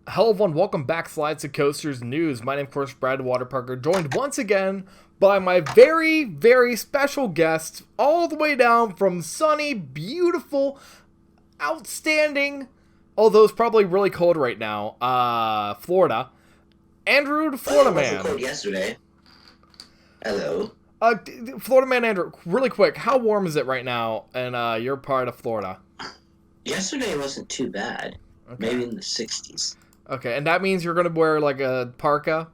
Hello everyone, welcome back Slides to Coasters News. My name, of course, Brad Waterparker, joined once again by my very special guest, all the way down from sunny, beautiful, outstanding, although it's probably really cold right now, Florida. Andrew, the Florida Well, it wasn't man. cold yesterday. Hello. Florida man Andrew, really quick, how warm is it right now in your part of Florida? Yesterday wasn't too bad. Okay. Maybe in the 60s. Okay, and that means you're going to wear like a parka?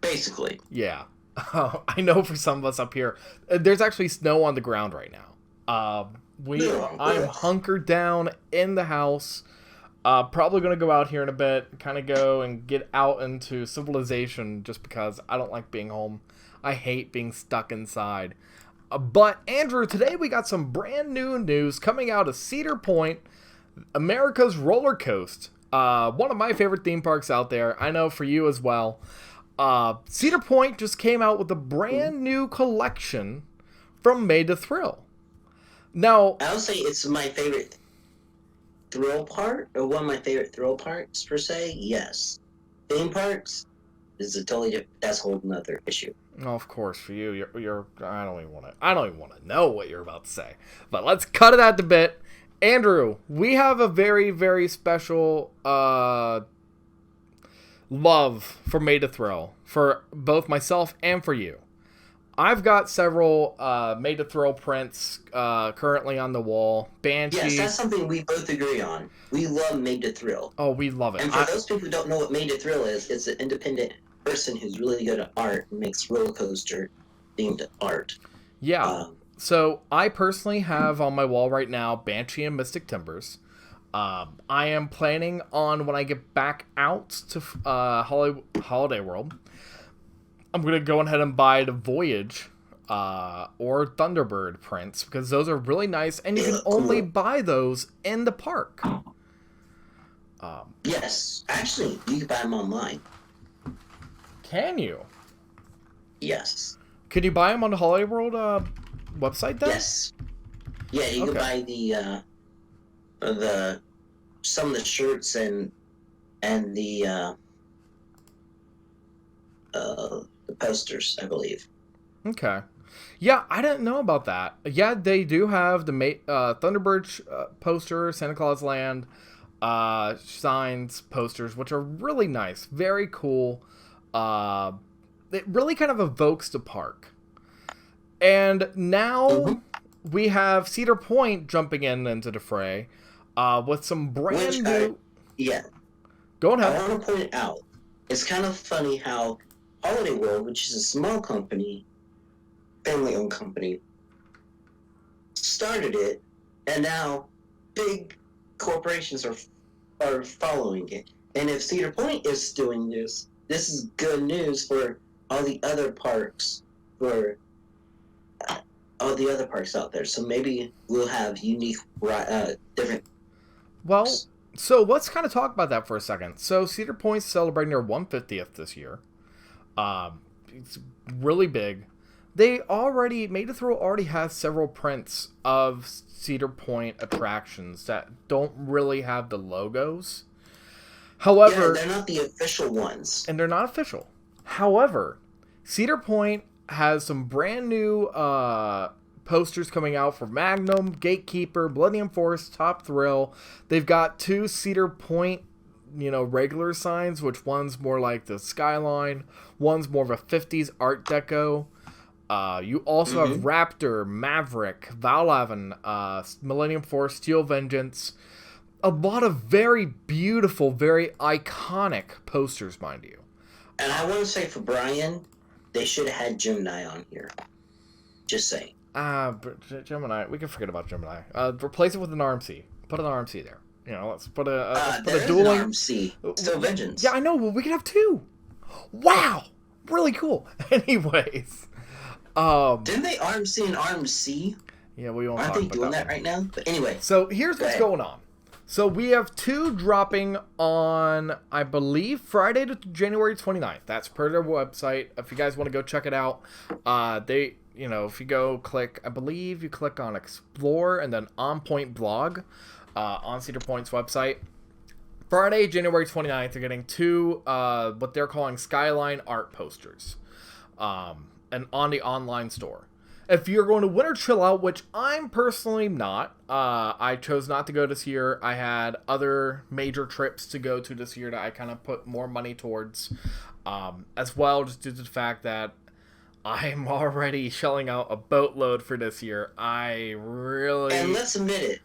Basically. Yeah. I know for some of us up here, there's actually snow on the ground right now. I'm hunkered down in the house. Probably gonna go out here in a bit, kind of go and get out into civilization, just because I don't like being home. I hate being stuck inside. But Andrew, today we got some brand new news coming out of Cedar Point, America's roller coaster. One of my favorite theme parks out there. I know for you as well. Cedar Point just came out with a brand new collection from Made to Thrill. Now, I would say it's my favorite thrill part, or one of my favorite thrill parks, per se. Yes. Theme parks is a totally different, that's a whole nother issue. of course, for you, you're I don't even want to know what you're about to say. But let's cut it at the bit. Andrew, we have a very special love for Made to Thrill for both myself and for you. I've got several Made to Thrill prints currently on the wall. Banshee. Yes, that's something we both agree on. We love Made to Thrill. Oh, we love it. And for those people who don't know what Made to Thrill is, it's an independent person who's really good at art and makes roller coaster themed art. Yeah. So I personally have on my wall right now Banshee and Mystic Timbers. I am planning on, when I get back out to Holiday World, I'm going to go ahead and buy the Voyage or Thunderbird prints, because those are really nice, and you can only buy those in the park. Yes. Actually, you can buy them online. Can you? Yes. Can you buy them on the Holiday World website then? Yes. Yeah, you can buy the some of the shirts and the posters, I believe. Okay. Yeah, I didn't know about that. Yeah, they do have the Thunderbird poster, Santa Claus Land signs, posters, which are really nice. Very cool. It really kind of evokes the park. And now we have Cedar Point jumping into the fray with some brand new... Go ahead. I want to point out, it's kind of funny how Holiday World, which is a small company, family-owned company, started it, and now big corporations are following it. And if Cedar Point is doing this, this is good news for all the other parks, for all the other parks out there. So maybe we'll have unique, different... Well, so let's kind of talk about that for a second. So Cedar Point's celebrating their 150th this year. It's really big. Made to Thrill already has several prints of Cedar Point attractions that don't really have the logos. However, they're not the official ones. And they're not official. However, Cedar Point has some brand new posters coming out for Magnum, Gatekeeper, Millennium Force, Top Thrill. They've got 2 Cedar Point, regular signs, which one's more like the skyline, one's more of a 50s Art Deco. You also have Raptor, Maverick, Valhaven, Millennium Force, Steel Vengeance. A lot of very beautiful, very iconic posters, mind you. And I want to say for Brian, they should have had Gemini on here. Just saying. Gemini, we can forget about Gemini. Replace it with an RMC. Put an RMC there. Let's put a dueling. An RMC. Still Vengeance. Yeah, I know. Well, we can have 2. Wow, really cool. Anyways, didn't they RMC and RMC? Yeah, we won't. Aren't they doing that right now? But anyway. So here's what's going on. So we have 2 dropping on, I believe, Friday to January 29th. That's per their website. If you guys want to go check it out, if you go click, I believe you click on Explore and then On Point Blog on Cedar Point's website. Friday, January 29th, they're getting two, what they're calling Skyline art posters, and on the online store. If you're going to Winter Chill Out, which I'm personally not, I chose not to go this year. I had other major trips to go to this year that I kind of put more money towards, as well, just due to the fact that I'm already shelling out a boatload for this year. I really... And let's admit it,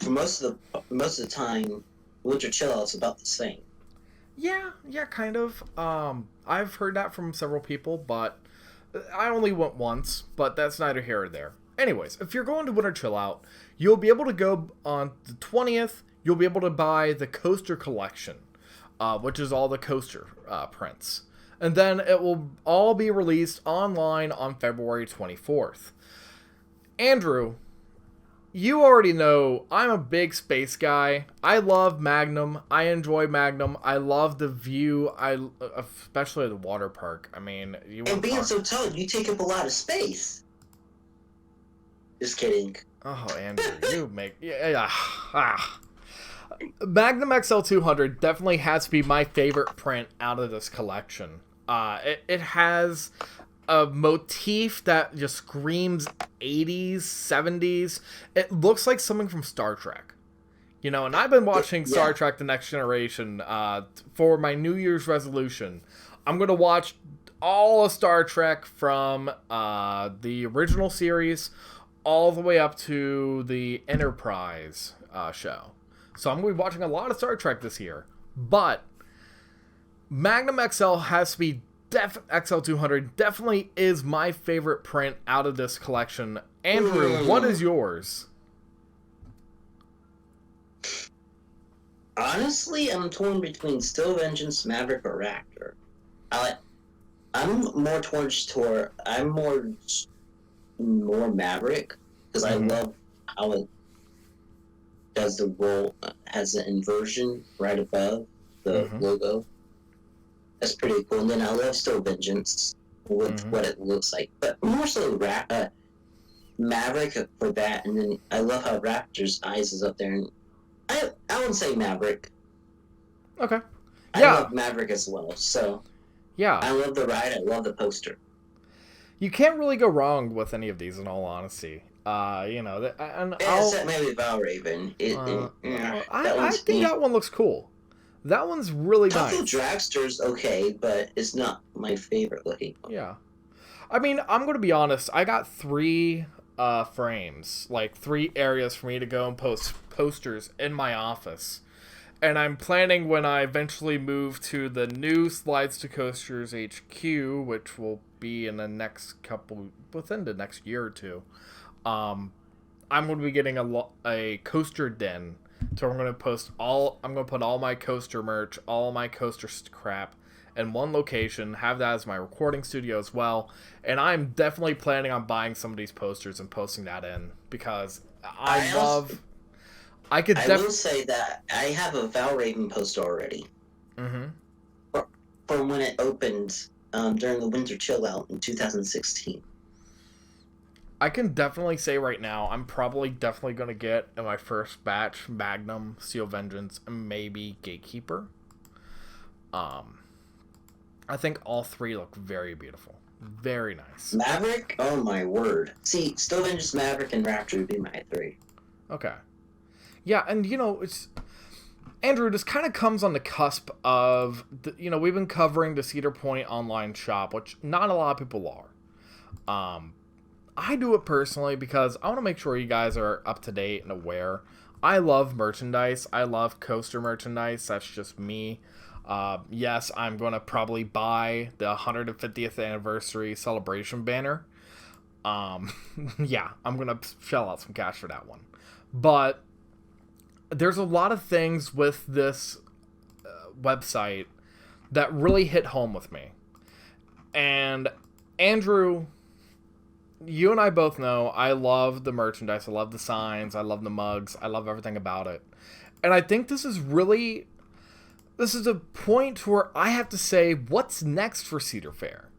for most of the time, Winter Chill Out's about the same. Yeah, kind of. I've heard that from several people, but I only went once, but that's neither here or there. Anyways, if you're going to Winter Chill Out, you'll be able to go on the 20th, you'll be able to buy the coaster collection, which is all the coaster prints. And then it will all be released online on February 24th. Andrew, you already know I'm a big space guy. I love Magnum. I enjoy Magnum. I love the view. Especially the water park. I mean, and being so tall, you take up a lot of space. Just kidding. Oh, Andrew, you make Magnum XL 200 definitely has to be my favorite print out of this collection. It has a motif that just screams 80s, 70s. It looks like something from Star Trek. You know, and I've been watching Star Trek The Next Generation for my New Year's resolution. I'm going to watch all of Star Trek from the original series all the way up to the Enterprise show. So I'm going to be watching a lot of Star Trek this year. But Magnum XL has to be XL 200 definitely is my favorite print out of this collection. Andrew, what is yours? Honestly, I'm torn between Steel Vengeance, Maverick, or Raptor. I'm more Maverick because I love how it does the roll, has an inversion right above the logo. That's pretty cool. And then I love Steel Vengeance with what it looks like, but more so Maverick for that. And then I love how Raptor's eyes is up there. And I would say Maverick. Okay. I love Maverick as well. So yeah, I love the ride. I love the poster. You can't really go wrong with any of these, in all honesty. You know, Except maybe Valraven. I think that one looks cool. That one's really nice. Tokyo Dragster's okay, but it's not my favorite looking one. Yeah. I mean, I'm going to be honest. I got 3 frames, like 3 areas for me to go and post posters in my office. And I'm planning when I eventually move to the new Slides to Coasters HQ, which will be in the next within the next year or two. I'm going to be getting a coaster den. So I'm going to put all my coaster merch, all my coaster crap in one location, have that as my recording studio as well. And I'm definitely planning on buying some of these posters and posting that in because I will say that I have a Valraven poster already. Mm-hmm. From when it opened during the Winter Chill Out in 2016. I can definitely say right now, I'm definitely going to get in my first batch Magnum, Steel Vengeance, and maybe Gatekeeper. I think all 3 look very beautiful. Very nice. Maverick? Oh my word. See, Steel Vengeance, Maverick, and Raptor would be my 3. Okay. Yeah, and you know, Andrew, this kind of comes on the cusp of, we've been covering the Cedar Point online shop, which not a lot of people are. I do it personally because I want to make sure you guys are up to date and aware. I love merchandise. I love coaster merchandise. That's just me. Yes, I'm going to probably buy the 150th anniversary celebration banner. Yeah, I'm going to shell out some cash for that one. But there's a lot of things with this website that really hit home with me. And Andrew, you and I both know I love the merchandise. I love the signs. I love the mugs. I love everything about it. And I think this is a point where I have to say, what's next for Cedar Fair?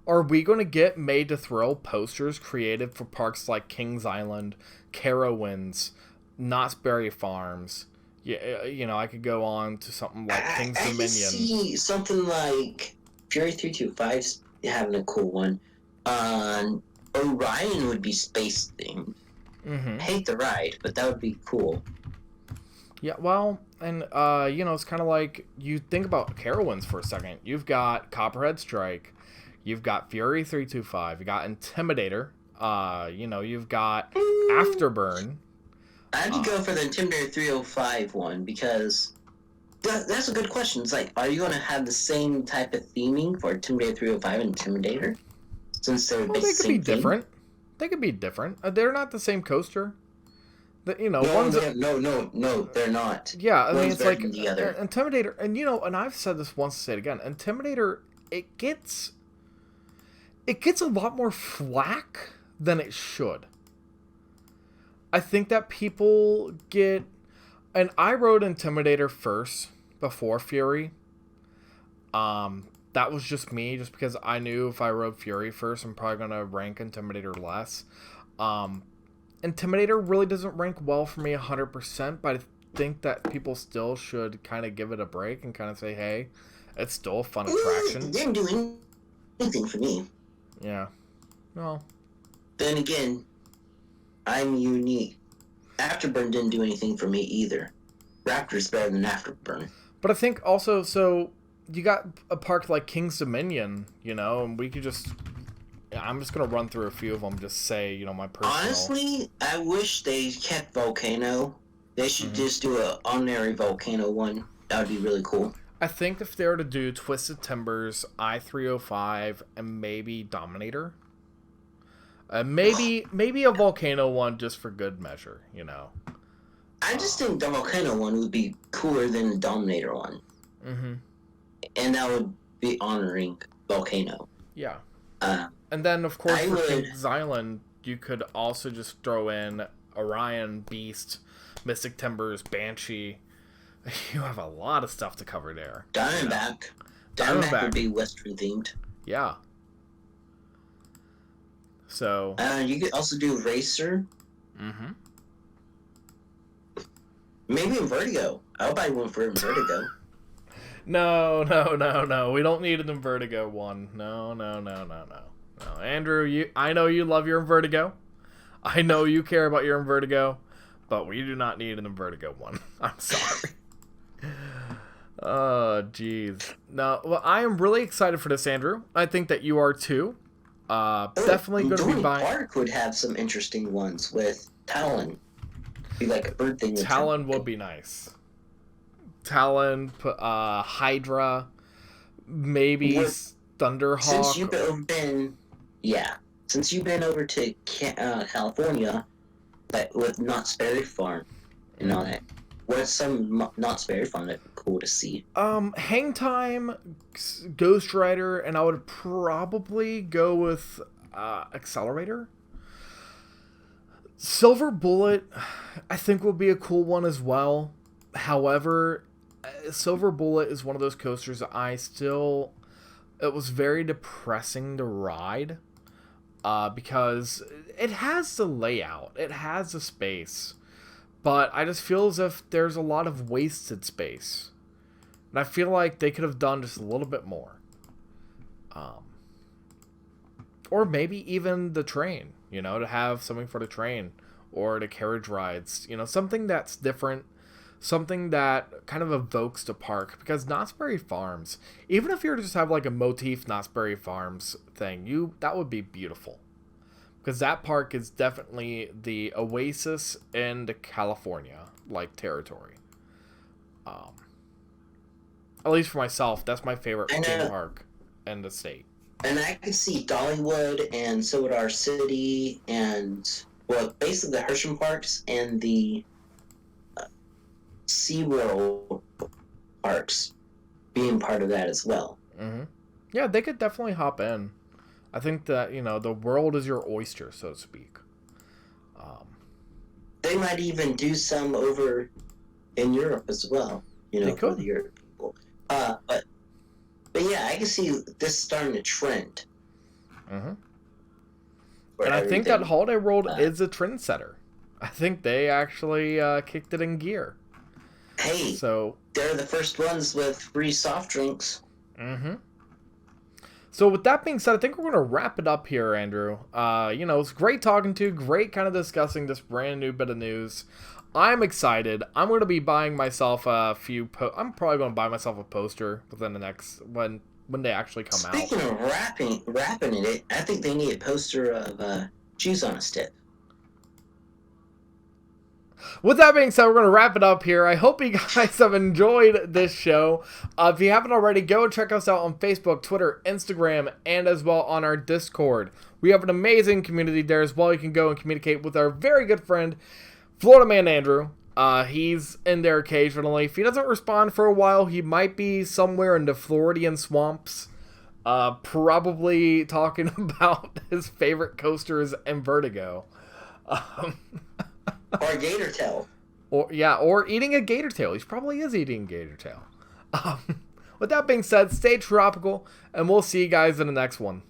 Are we going to get made to throw posters created for parks like Kings Island, Carowinds, Knott's Berry Farms, Yeah, I could go on to something like King's I could Dominion. see something like Fury 325's having a cool one. Orion would be space themed. Mm-hmm. I hate the ride, but that would be cool. Yeah, well, and it's kind of like you think about Carowinds for a second. You've got Copperhead Strike, you've got Fury 325, you got Intimidator, you've got Afterburn. I'd go for the Intimidator 305 one because that's a good question. It's like, are you going to have the same type of theming for Intimidator 305 and Intimidator? Since they're Well, basically they the could be same thing? different. They could be different. They're not the same coaster. No, One's they're not. yeah. I mean, One's it's better like than the other. Intimidator, and I've said this once, say it again. Intimidator, it gets a lot more flack than it should. I think that people get, and I rode Intimidator first before Fury. That was just me, just because I knew if I rode Fury first, I'm probably gonna rank Intimidator less. Intimidator really doesn't rank well for me 100%, but I think that people still should kind of give it a break and kind of say, hey, it's still a fun attraction. It didn't do anything for me. Yeah. No. Then again, I'm unique. Afterburn didn't do anything for me either. Raptor's better than Afterburn. But I think also, so you got a park like King's Dominion, and we could just... I'm just going to run through a few of them, just say, my personal... Honestly, I wish they kept Volcano. They should just do an honorary Volcano one. That would be really cool. I think if they were to do Twisted Timbers, I-305, and maybe Dominator... maybe a Volcano one just for good measure, I just think the Volcano one would be cooler than the Dominator one. Mm-hmm. And that would be honoring Volcano. Yeah. And then, of course, for King's Island, you could also just throw in Orion, Beast, Mystic Timbers, Banshee. You have a lot of stuff to cover there. Diamondback. Diamondback would be Western themed. Yeah. So. You could also do Racer. Mm-hmm. Maybe Invertigo. I'll buy one for Invertigo. No. We don't need an Invertigo one. No. Andrew, I know you love your Invertigo. I know you care about your Invertigo, but we do not need an Invertigo one. I'm sorry. Oh, jeez. No, well, I am really excited for this, Andrew. I think that you are too. Definitely going to be buying. Park would have some interesting ones with Talon. Be like a bird thing. Talon would be nice. Talon, Hydra, maybe Thunderhawk. Since you've been over to California, but with Knott's Berry Farm and all that, what's some Knott's Berry Farm that'd be cool to see? Hang Time, Ghost Rider, and I would probably go with Accelerator. Silver Bullet, I think, will be a cool one as well. However, Silver Bullet is one of those coasters that it was very depressing to ride because it has the layout, it has the space, but I just feel as if there's a lot of wasted space. And I feel like they could have done just a little bit more. Or maybe even the train, to have something for the train or the carriage rides, something that's different, something that kind of evokes the park. Because Knott's Berry Farms, even if you were to just have like a motif Knott's Berry Farms thing, that would be beautiful. Because that park is definitely the oasis in the California territory. At least for myself, that's my favorite theme park in the state. And I could see Dollywood, and so would our city, and basically the Hersham parks and the SeaWorld parks being part of that as well. Mm-hmm. Yeah, they could definitely hop in. I think that, the world is your oyster, so to speak. They might even do some over in Europe as well, they for could. the Europe people. But yeah, I can see this starting a trend. Mm-hmm. And I think that Holiday World is a trendsetter. I think they actually kicked it in gear. Hey, So, they're the first ones with free soft drinks. mm-hmm. So with that being said, I think we're going to wrap it up here, Andrew. It's great talking to you, great kind of discussing this brand new bit of news. I'm excited. I'm going to be buying myself a few. I'm probably going to buy myself a poster within the next when they actually come out. Speaking of rapping in it, I think they need a poster of Shoes on a Stick. With that being said, we're going to wrap it up here. I hope you guys have enjoyed this show. If you haven't already, go check us out on Facebook, Twitter, Instagram, and as well on our Discord. We have an amazing community there as well. You can go and communicate with our very good friend, Florida Man Andrew. He's in there occasionally. If he doesn't respond for a while, he might be somewhere in the Floridian swamps. Probably talking about his favorite coasters and Vertigo. Or gator tail. Or eating a gator tail. He probably is eating a gator tail. With that being said, stay tropical, and we'll see you guys in the next one.